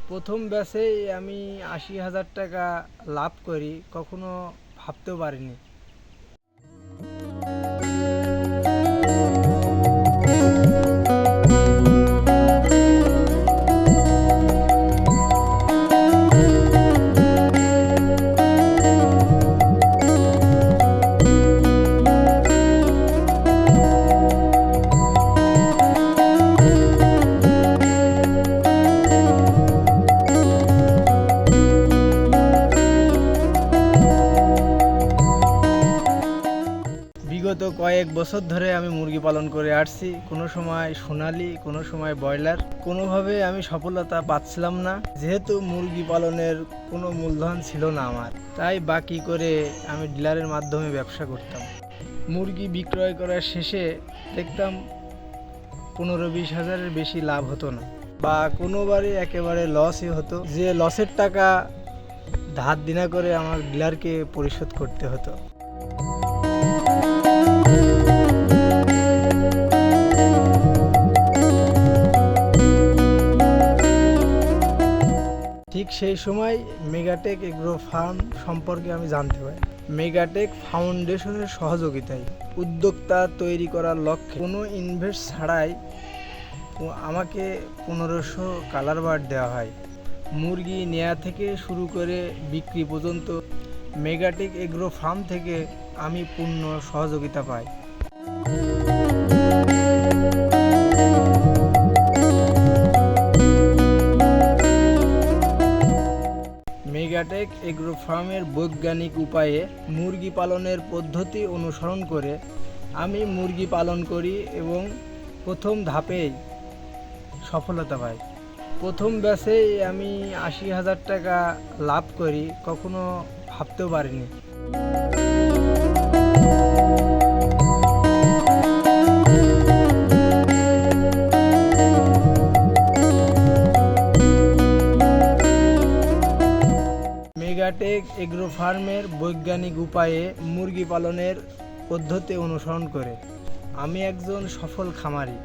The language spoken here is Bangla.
প্রথম ব্যাচেই আমি ৮০,০০০ টাকা লাভ করি, কখনো ভাবতেও পারিনি। বিগত কয়েক বছর ধরে আমি মুরগি পালন করে আসছি। কোনো সময় সোনালি, কোনো সময় ব্রয়লার। কোনোভাবে আমি সফলতা পাচ্ছিলাম না, যেহেতু মুরগি পালনের কোনো মূলধন ছিল না আমার, তাই বাকি করে আমি ডিলারের মাধ্যমে ব্যবসা করতাম। মুরগি বিক্রয় করার শেষে দেখতাম ১৫-২০ হাজারের বেশি লাভ হতো না, বা কোনোবারে একেবারে লসই হতো, যে লসের টাকা ধার দেনা করে আমার ডিলারকে পরিশোধ করতে হতো। ঠিক সেই সময় মেগাটেক এগ্রো ফার্ম সম্পর্কে আমি জানতে পারি। মেগাটেক ফাউন্ডেশনের সহযোগিতায় উদ্যোক্তা তৈরি করার লক্ষ্যে কোনো ইনভেস্ট ছাড়াই আমাকে ১৫০০ কালার বার্ড দেওয়া হয়। মুরগি নেয়া থেকে শুরু করে বিক্রি পর্যন্ত মেগাটেক এগ্রো ফার্ম থেকে আমি পূর্ণ সহযোগিতা পাই। মেগাটেক এগ্রো ফার্মের বৈজ্ঞানিক উপায়ে মুরগি পালনের পদ্ধতি অনুসরণ করে আমি মুরগি পালন করি এবং প্রথম ধাপেই সফলতা পাই। প্রথম ব্যাচেই আমি ৮০,০০০ টাকা লাভ করি, কখনো ভাবতেও পারিনি। মেগাটেক এগ্রো ফার্মের বৈজ্ঞানিক উপায়ে মুরগি পালনের পদ্ধতি অনুসরণ করে আমি একজন সফল খামারি।